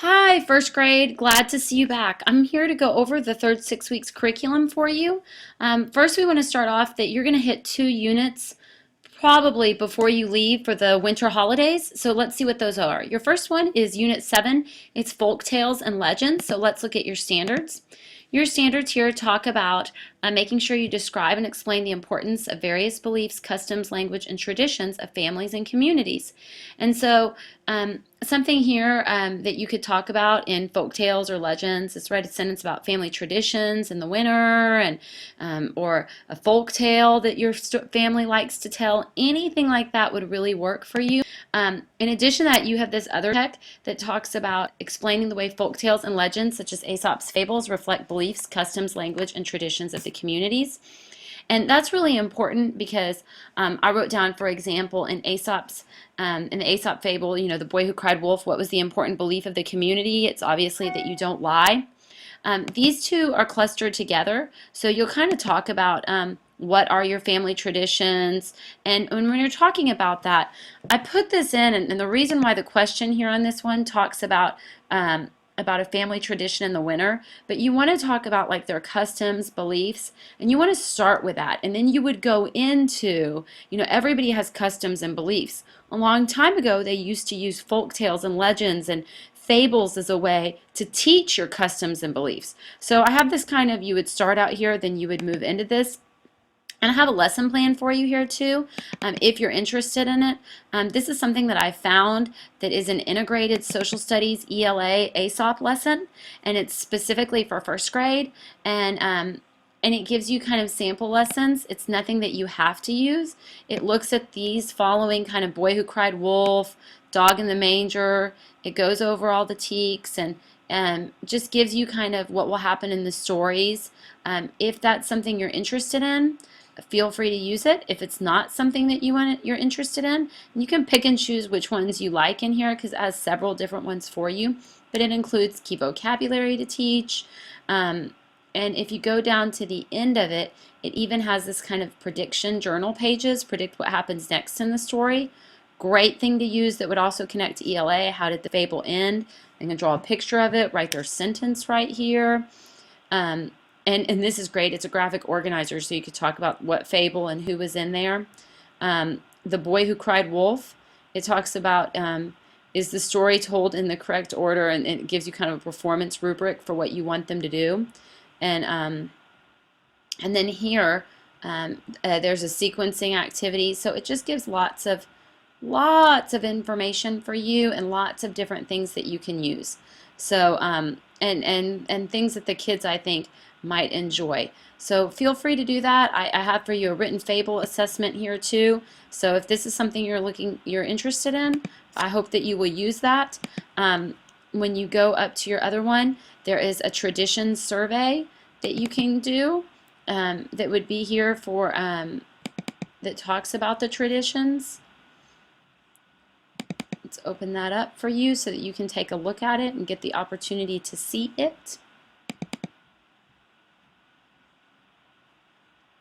Hi, first grade. Glad to see you back. I'm here to go over the third 6 weeks curriculum for you. First, we want to start off that you're going to hit 2 units probably before you leave for the winter holidays. So let's see what those are. Your first one is Unit 7. It's folk tales and legends. So let's look at your standards. Your standards here talk about making sure you describe and explain the importance of various beliefs, customs, language, and traditions of families and communities. And so something here that you could talk about in folk tales or legends is write a sentence about family traditions in the winter, and or a folk tale that your family likes to tell. Anything like that would really work for you. In addition to that, you have this other text that talks about explaining the way folk tales and legends, such as Aesop's fables, reflect beliefs, customs, language, and traditions of the communities. And that's really important because I wrote down, for example, in the Aesop fable, the boy who cried wolf, what was the important belief of the community? It's obviously that you don't lie. These two are clustered together, so you'll kind of talk about what are your family traditions, and when you're talking about that, I put this in, and the reason why the question here on this one talks about a family tradition in the winter, but you want to talk about like their customs, beliefs, and you want to start with that, and then you would go into, everybody has customs and beliefs. A long time ago, they used to use folk tales and legends and fables as a way to teach your customs and beliefs. So I have this kind of, you would start out here, then you would move into this. And I have a lesson plan for you here too, if you're interested in it. This is something that I found that is an integrated social studies ELA ASOP lesson, and it's specifically for first grade. And it gives you kind of sample lessons. It's nothing that you have to use. It looks at these following kind of boy who cried wolf, dog in the manger. It goes over all the teaks and just gives you kind of what will happen in the stories. If that's something you're interested in, feel free to use it. If it's not something that you're interested in, you can pick and choose which ones you like in here because it has several different ones for you. But it includes key vocabulary to teach. And if you go down to the end of it, it even has this kind of prediction journal pages, predict what happens next in the story. Great thing to use that would also connect to ELA. How did the fable end? They can draw a picture of it, write their sentence right here. And this is great. It's a graphic organizer, so you could talk about what fable and who was in there. The boy who cried wolf, it talks about is the story told in the correct order, and it gives you kind of a performance rubric for what you want them to do. And then here, there's a sequencing activity, so it just gives lots of information for you and lots of different things that you can use. So and things that the kids, I think, might enjoy. So feel free to do that. I have for you a written fable assessment here too. So if this is something you're interested in, I hope that you will use that. When you go up to your other one, there is a tradition survey that you can do that would be here for that talks about the traditions. Let's open that up for you so that you can take a look at it and get the opportunity to see it.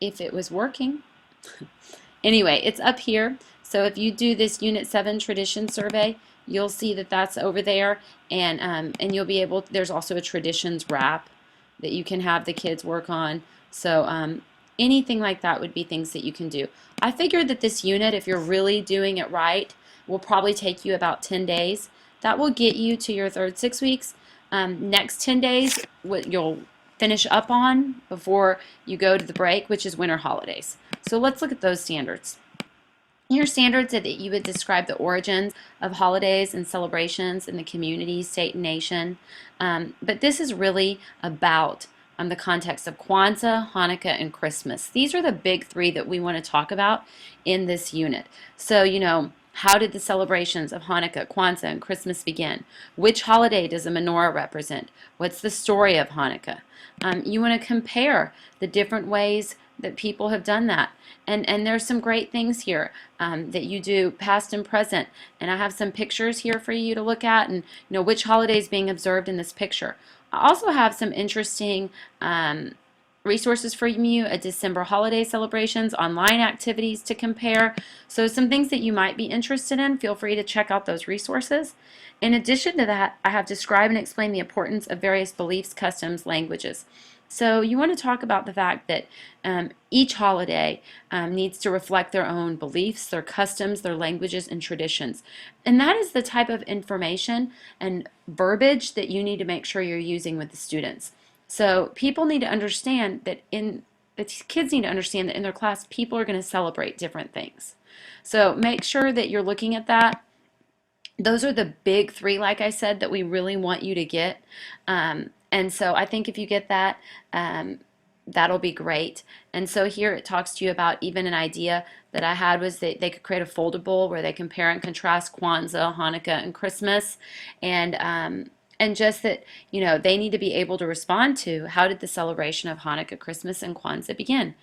If it was working. Anyway, it's up here. So if you do this Unit 7 tradition survey, you'll see that that's over there, and you'll be able, there's also a traditions wrap that you can have the kids work on. So anything like that would be things that you can do. I figured that this unit, if you're really doing it right, will probably take you about 10 days. That will get you to your third 6 weeks. Next 10 days, what you'll finish up on before you go to the break, which is winter holidays. So let's look at those standards. Your standards are that you would describe the origins of holidays and celebrations in the community, state, and nation. But this is really about the context of Kwanzaa, Hanukkah, and Christmas. These are the big three that we want to talk about in this unit. So, how did the celebrations of Hanukkah, Kwanzaa, and Christmas begin? Which holiday does a menorah represent? What's the story of Hanukkah? You want to compare the different ways that people have done that. And there's some great things here that you do past and present. And I have some pictures here for you to look at, and which holiday is being observed in this picture. I also have some interesting resources for you, a December holiday celebrations, online activities to compare. So some things that you might be interested in, feel free to check out those resources. In addition to that, I have described and explained the importance of various beliefs, customs, languages. So you want to talk about the fact that each holiday needs to reflect their own beliefs, their customs, their languages, and traditions. And that is the type of information and verbiage that you need to make sure you're using with the students. So people need to understand that the kids need to understand that in their class, people are going to celebrate different things. So make sure that you're looking at that. Those are the big three, like I said, that we really want you to get. And so I think if you get that, that'll be great. And so here it talks to you about even an idea that I had was that they could create a foldable where they compare and contrast Kwanzaa, Hanukkah, and Christmas. And just that, you know, they need to be able to respond to how did the celebration of Hanukkah, Christmas, and Kwanzaa begin.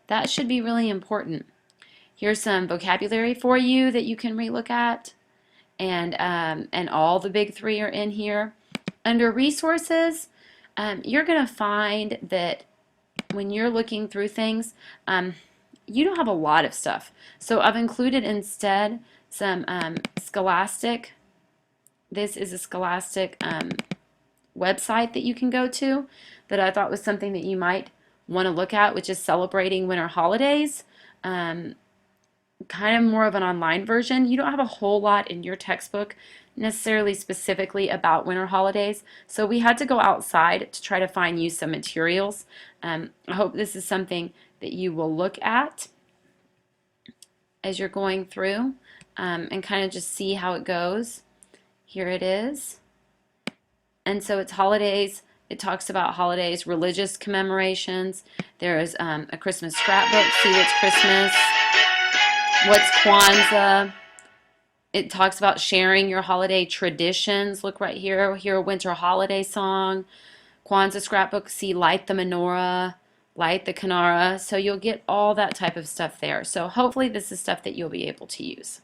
That should be really important. Here's some vocabulary for you that you can relook at. And all the big three are in here. Under resources, you're going to find that when you're looking through things, you don't have a lot of stuff. So I've included instead some Scholastic. This is a Scholastic website that you can go to that I thought was something that you might want to look at, which is Celebrating Winter Holidays. Kind of more of an online version. You don't have a whole lot in your textbook necessarily specifically about winter holidays, so we had to go outside to try to find you some materials. I hope this is something that you will look at as you're going through and kind of just see how it goes. Here it is. And so it's holidays. It talks about holidays, religious commemorations. There is a Christmas scrapbook. See what's Christmas. What's Kwanzaa? It talks about sharing your holiday traditions. Look right here. Hear a winter holiday song. Kwanzaa scrapbook. See light the menorah, light the Kinara. So you'll get all that type of stuff there. So hopefully this is stuff that you'll be able to use.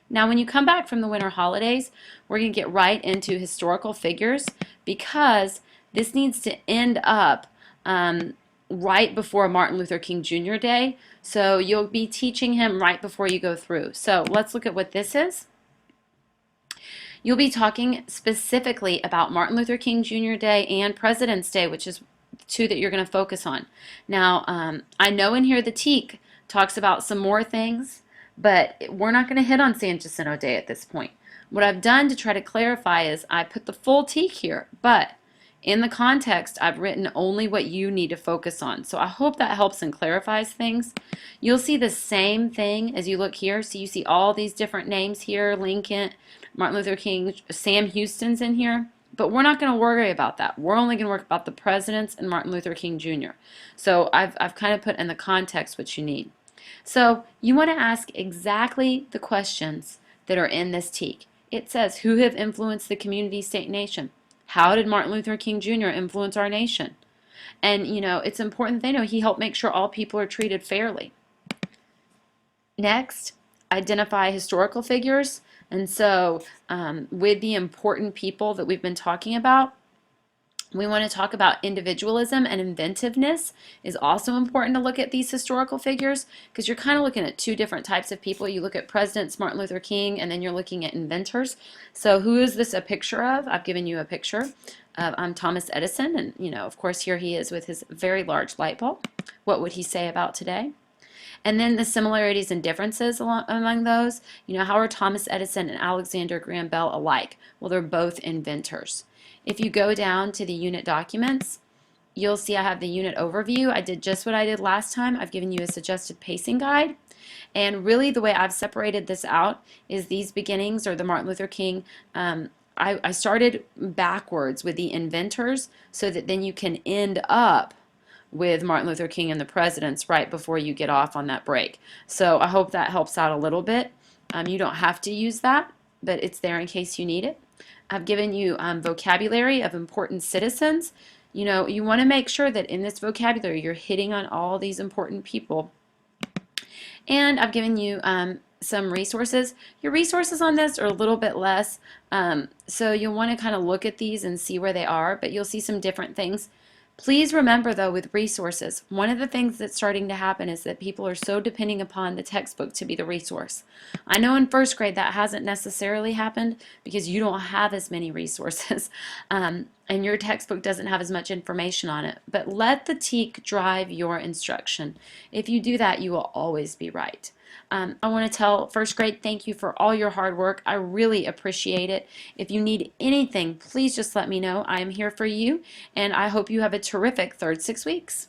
Now when you come back from the winter holidays, we're going to get right into historical figures because this needs to end up right before Martin Luther King Jr. Day. So you'll be teaching him right before you go through. So let's look at what this is. You'll be talking specifically about Martin Luther King Jr. Day and President's Day, which is two that you're going to focus on. Now, I know in here the TEAC talks about some more things, but we're not going to hit on San Jacinto Day at this point. What I've done to try to clarify is I put the full TEAC here, but in the context, I've written only what you need to focus on. So I hope that helps and clarifies things. You'll see the same thing as you look here. So you see all these different names here, Lincoln, Martin Luther King, Sam Houston's in here. But we're not going to worry about that. We're only going to work about the presidents and Martin Luther King Jr. So I've kind of put in the context what you need. So you want to ask exactly the questions that are in this TEAC. It says, who have influenced the community, state, nation? How did Martin Luther King Jr. influence our nation? And, you know, it's important that they know he helped make sure all people are treated fairly. Next, identify historical figures. And so with the important people that we've been talking about, we want to talk about individualism and inventiveness is also important to look at these historical figures because you're kind of looking at two different types of people. You look at presidents, Martin Luther King, and then you're looking at inventors. So who is this a picture of? I've given you a picture of Thomas Edison, and you know, of course, here he is with his very large light bulb. What would he say about today? And then the similarities and differences among those. You know, how are Thomas Edison and Alexander Graham Bell alike? Well, they're both inventors. If you go down to the unit documents, you'll see I have the unit overview. I did just what I did last time. I've given you a suggested pacing guide. And really the way I've separated this out is these beginnings or the Martin Luther King. I started backwards with the inventors so that then you can end up with Martin Luther King and the presidents right before you get off on that break. So I hope that helps out a little bit. You don't have to use that, but it's there in case you need it. I've given you vocabulary of important citizens. You know, you want to make sure that in this vocabulary you're hitting on all these important people. And I've given you some resources. Your resources on this are a little bit less, so you'll want to kind of look at these and see where they are, but you'll see some different things. Please remember, though, with resources, one of the things that's starting to happen is that people are so depending upon the textbook to be the resource. I know in first grade that hasn't necessarily happened because you don't have as many resources and your textbook doesn't have as much information on it. But let the TEK drive your instruction. If you do that, you will always be right. I want to tell first grade thank you for all your hard work. I really appreciate it. If you need anything, please just let me know. I am here for you, and I hope you have a terrific third 6 weeks.